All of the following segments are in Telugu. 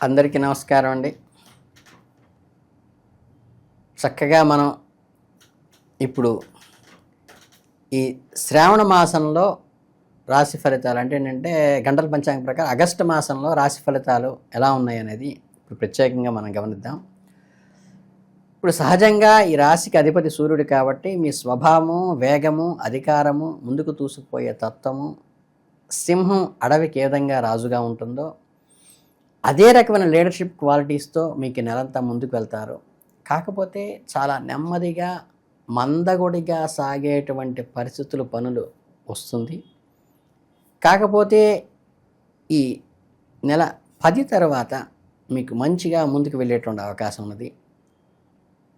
అందరికీ నమస్కారం అండి. చక్కగా మనం ఇప్పుడు ఈ శ్రావణ మాసంలో రాశి ఫలితాలు అంటే ఏంటంటే గంటల పంచాంగం ప్రకారం ఆగస్టు మాసంలో రాశి ఫలితాలు ఎలా ఉన్నాయి అనేది ఇప్పుడు ప్రత్యేకంగా మనం గమనిద్దాం. ఇప్పుడు సహజంగా ఈ రాశికి అధిపతి సూర్యుడు కాబట్టి మీ స్వభావము, వేగము, అధికారము, ముందుకు దూసుకుపోయే తత్వము, సింహం అడవికి ఏ విధంగా రాజుగా ఉంటుందో అదే రకమైన లీడర్షిప్ క్వాలిటీస్తో మీకు నెలంతా ముందుకు వెళ్తారు. కాకపోతే చాలా నెమ్మదిగా మందగొడిగా సాగేటువంటి పరిస్థితులు పనులు వస్తుంది. కాకపోతే ఈ నెల 10 తర్వాత మీకు మంచిగా ముందుకు వెళ్ళేటువంటి అవకాశం ఉన్నది.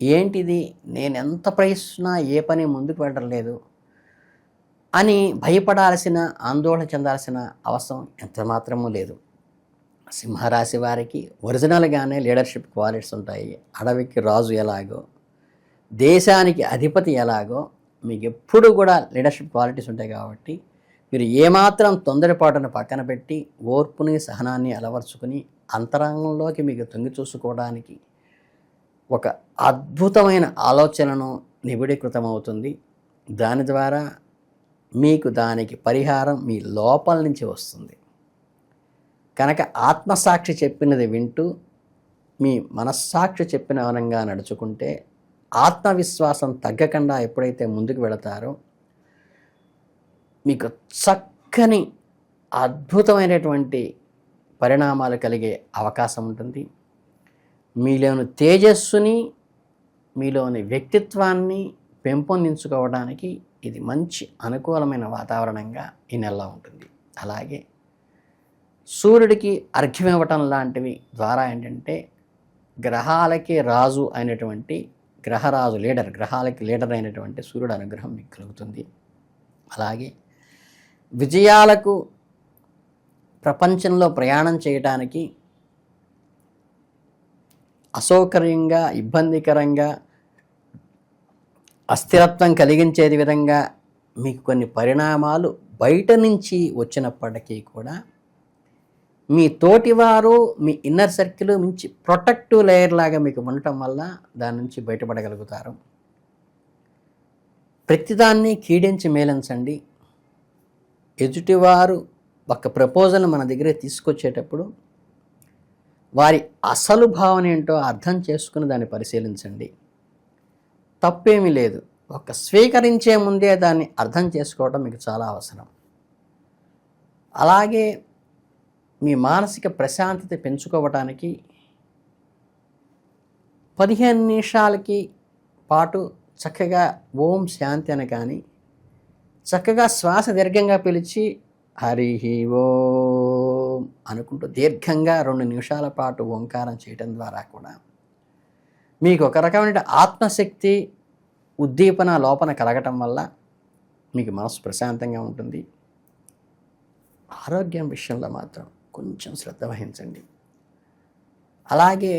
ఏంటిది, నేను ఎంత ప్రయత్నిస్తున్నా ఏ పని ముందుకు వెళ్ళడం లేదు అని భయపడాల్సిన, ఆందోళన చెందాల్సిన అవసరం ఎంత మాత్రమూ లేదు. సింహరాశి వారికి ఒరిజినల్గానే లీడర్షిప్ క్వాలిటీస్ ఉంటాయి. అడవికి రాజు ఎలాగో, దేశానికి అధిపతి ఎలాగో మీకు ఎప్పుడు కూడా లీడర్షిప్ క్వాలిటీస్ ఉంటాయి. కాబట్టి మీరు ఏమాత్రం తొందరపాటును పక్కన పెట్టి ఓర్పుని, సహనాన్ని అలవర్చుకుని అంతరంగంలోకి మీకు తొంగి చూసుకోవడానికి ఒక అద్భుతమైన ఆలోచనను నిబిడీకృతమవుతుంది. దాని ద్వారా మీకు దానికి పరిహారం మీ లోపల నుంచి వస్తుంది. కనుక ఆత్మసాక్షి చెప్పినది వింటూ మీ మనస్సాక్షి చెప్పిన వనంగా నడుచుకుంటే ఆత్మవిశ్వాసం తగ్గకుండా ఎప్పుడైతే ముందుకు వెళతారో మీకు చక్కని అద్భుతమైనటువంటి పరిణామాలు కలిగే అవకాశం ఉంటుంది. మీలోని తేజస్సుని, మీలోని వ్యక్తిత్వాన్ని పెంపొందించుకోవడానికి ఇది మంచి అనుకూలమైన వాతావరణంగా ఈ నెలలో ఉంటుంది. అలాగే సూర్యుడికి అర్ఘ్యం ఇవ్వటం లాంటివి ద్వారా ఏంటంటే గ్రహాలకి రాజు అయినటువంటి గ్రహరాజు గ్రహాలకి లీడర్ అయినటువంటి సూర్యుడు అనుగ్రహం మీకు కలుగుతుంది. అలాగే విజయాలకు ప్రపంచంలో ప్రయాణం చేయడానికి అసౌకర్యంగా, ఇబ్బందికరంగా, అస్థిరత్వం కలిగించేది విధంగా మీకు కొన్ని పరిణామాలు బయట నుంచి వచ్చినప్పటికీ కూడా మీ తోటివారు, మీ ఇన్నర్ సర్కిల్ మించి ప్రొటెక్టివ్ లేయర్ లాగా మీకు ఉండటం వల్ల దాని నుంచి బయటపడగలుగుతారు. ప్రతిదాన్ని కీడించి మేలించండి. ఎదుటివారు ఒక ప్రపోజల్ మన దగ్గర తీసుకొచ్చేటప్పుడు వారి అసలు భావన ఏంటో అర్థం చేసుకుని దాన్ని పరిశీలించండి. తప్పేమీ లేదు. ఒక స్వీకరించే ముందే దాన్ని అర్థం చేసుకోవడం మీకు చాలా అవసరం. అలాగే మీ మానసిక ప్రశాంతత పెంచుకోవటానికి 15 నిమిషాలకి పాటు చక్కగా ఓం శాంతి అని కానీ, చక్కగా శ్వాస దీర్ఘంగా పిలిచి హరి ఓం అనుకుంటూ దీర్ఘంగా 2 నిమిషాల పాటు ఓంకారం చేయటం ద్వారా కూడా మీకు ఒక రకమైన ఆత్మశక్తి, ఉద్దీపన లోపన కలగటం వల్ల మీకు మనసు ప్రశాంతంగా ఉంటుంది. ఆరోగ్యం విషయంలో మాత్రం కొంచెం శ్రద్ధ వహించండి. అలాగే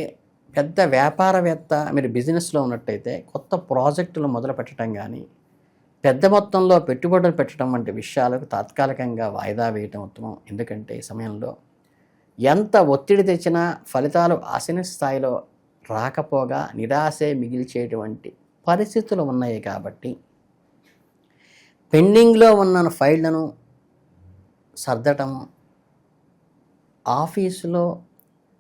పెద్ద వ్యాపారవేత్త, మీరు బిజినెస్లో ఉన్నట్టయితే కొత్త ప్రాజెక్టులు మొదలు పెట్టడం కానీ, పెద్ద మొత్తంలో పెట్టుబడులు పెట్టడం వంటి విషయాలకు తాత్కాలికంగా వాయిదా వేయటం ఉత్తమం. ఎందుకంటే ఈ సమయంలో ఎంత ఒత్తిడి తెచ్చినా ఫలితాలు ఆశించిన స్థాయిలో రాకపోగా నిరాశే మిగిల్చేటువంటి పరిస్థితులు ఉన్నాయి. కాబట్టి పెండింగ్లో ఉన్న ఫైళ్లను సర్దటము, ఆఫీసులో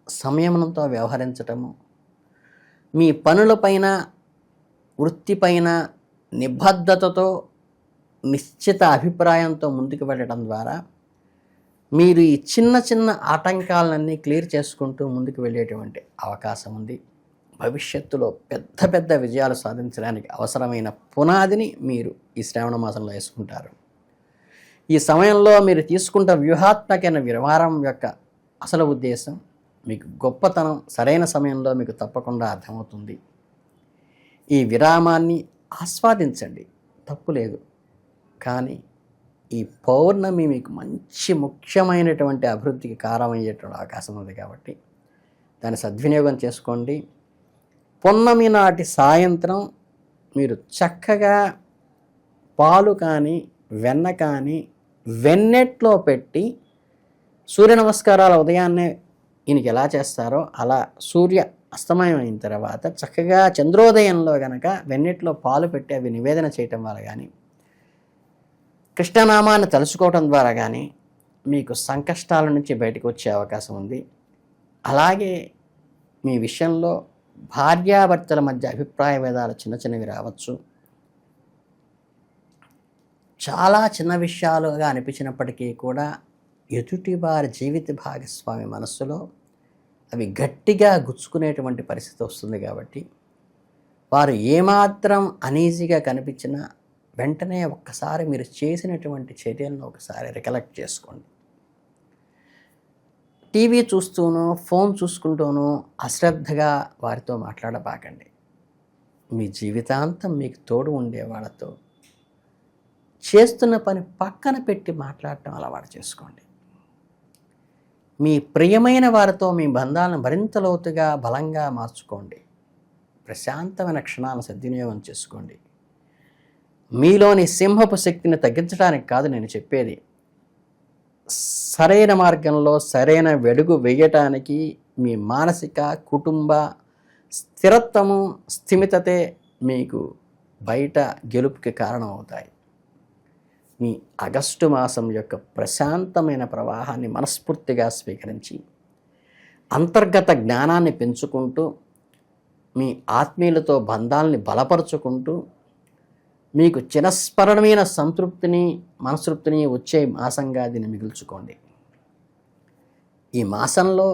సంయమనంతో వ్యవహరించటము, మీ పనులపైన, వృత్తిపైన నిబద్ధతతో, నిశ్చిత అభిప్రాయంతో ముందుకు వెళ్ళడం ద్వారా మీరు ఈ చిన్న చిన్న ఆటంకాలన్నీ క్లియర్ చేసుకుంటూ ముందుకు వెళ్ళేటువంటి అవకాశం ఉంది. భవిష్యత్తులో పెద్ద పెద్ద విజయాలు సాధించడానికి అవసరమైన పునాదిని మీరు ఈ శ్రావణ మాసంలో వేసుకుంటారు. ఈ సమయంలో మీరు తీసుకుంట వ్యూహాత్మకమైన వ్యవహారం యొక్క అసలు ఉద్దేశం, మీకు గొప్పతనం సరైన సమయంలో మీకు తప్పకుండా అర్థమవుతుంది. ఈ విరామాన్ని ఆస్వాదించండి, తప్పు లేదు. కానీ ఈ పౌర్ణమి మీకు మంచి ముఖ్యమైనటువంటి అభివృద్ధికి కారణమయ్యేటువంటి అవకాశం ఉంది. కాబట్టి దాన్ని సద్వినియోగం చేసుకోండి. పున్నమి నాటి సాయంత్రం మీరు చక్కగా పాలు కానీ, వెన్న కానీ వెన్నెట్లో పెట్టి సూర్య నమస్కారాలు ఉదయాన్నే ఈయనకి ఎలా చేస్తారో అలా సూర్య అస్తమయం అయిన తర్వాత చక్కగా చంద్రోదయంలో గనక వెన్నెట్లో పాలు పెట్టి అవి నివేదన చేయటం వల్ల కానీ, కృష్ణనామాన్ని తలుచుకోవటం ద్వారా కానీ మీకు సంకష్టాల నుంచి బయటకు వచ్చే అవకాశం ఉంది. అలాగే మీ విషయంలో భార్యాభర్తల మధ్య అభిప్రాయ భేదాలు చిన్న చిన్నవి రావచ్చు. చాలా చిన్న విషయాలుగా అనిపించినప్పటికీ కూడా ఎదుటి వారి జీవిత భాగస్వామి మనస్సులో అవి గట్టిగా గుచ్చుకునేటువంటి పరిస్థితి వస్తుంది. కాబట్టి వారు ఏమాత్రం అనీజీగా కనిపించినా వెంటనే ఒక్కసారి మీరు చేసినటువంటి చర్యలను ఒకసారి రికలెక్ట్ చేసుకోండి. టీవీ చూస్తూనో ఫోన్ చూసుకుంటూనో అశ్రద్ధగా వారితో మాట్లాడబాకండి. మీ జీవితాంతం మీకు తోడు ఉండే వాళ్ళతో చేస్తున్న పని పక్కన పెట్టి మాట్లాడటం అలవాటు చేసుకోండి. మీ ప్రియమైన వారితో మీ బంధాలను మరింత లోతుగా బలంగా మార్చుకోండి. ప్రశాంతమైన క్షణాలను సద్వినియోగం చేసుకోండి. మీలోని సింహపు శక్తిని తగ్గించడానికి కాదు నేను చెప్పేది, సరైన మార్గంలో సరైన వెడుగు వేయటానికి మీ మానసిక కుటుంబ స్థిరత్వము స్థిమితతే మీకు బయట గెలుపుకి కారణం అవుతాయి. మీ ఆగస్టు మాసం యొక్క ప్రశాంతమైన ప్రవాహాన్ని మనస్ఫూర్తిగా స్వీకరించి అంతర్గత జ్ఞానాన్ని పెంచుకుంటూ మీ ఆత్మీయులతో బంధాలని బలపరుచుకుంటూ మీకు చిరస్మరణమైన సంతృప్తిని మనస్తృప్తిని వచ్చే మాసంగా దీన్ని మిగుల్చుకోండి. ఈ మాసంలో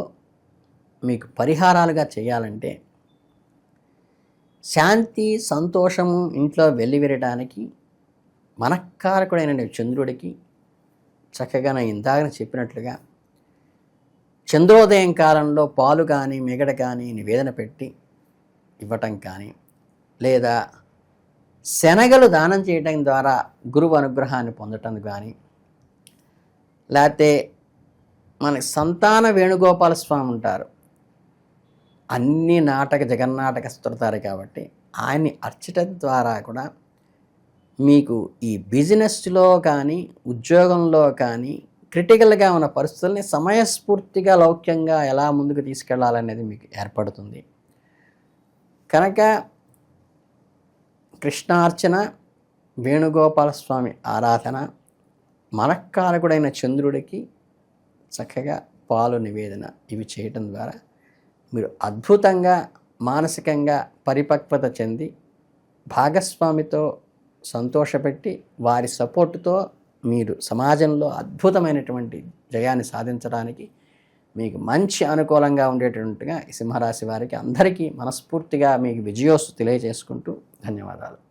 మీకు పరిహారాలుగా చేయాలంటే శాంతి సంతోషము ఇంట్లో వెల్లివిరడానికి మనఃకారకుడైన చంద్రుడికి చక్కగా నేను ఇందాక చెప్పినట్లుగా చంద్రోదయం కాలంలో పాలు కానీ మిగడ కానీ నివేదన పెట్టి ఇవ్వటం కానీ, లేదా శనగలు దానం చేయటం ద్వారా గురువు అనుగ్రహాన్ని పొందటం కానీ, లేకపోతే మన సంతాన వేణుగోపాల స్వామి ఉంటారు, అన్ని జగన్నాటక స్తోత్రాలు కాబట్టి ఆయన్ని అర్చటం ద్వారా కూడా మీకు ఈ బిజినెస్లో కానీ ఉద్యోగంలో కానీ క్రిటికల్గా ఉన్న పరిస్థితుల్ని సమయస్ఫూర్తిగా లౌక్యంగా ఎలా ముందుకు తీసుకెళ్లాలనేది మీకు ఏర్పడుతుంది. కనుక కృష్ణార్చన, వేణుగోపాల స్వామి ఆరాధన, మనఃకారకుడైన చంద్రుడికి చక్కగా పాలు నివేదన ఇవి చేయటం ద్వారా మీరు అద్భుతంగా మానసికంగా పరిపక్వత చెంది భాగస్వామితో సంతోషపెట్టి వారి సపోర్టుతో మీరు సమాజంలో అద్భుతమైనటువంటి జయాన్ని సాధించడానికి మీకు మంచి అనుకూలంగా ఉండేటట్టుగా ఈ సింహరాశి వారికి అందరికీ మనస్ఫూర్తిగా మీకు విజయోస్తు తెలియజేసుకుంటూ ధన్యవాదాలు.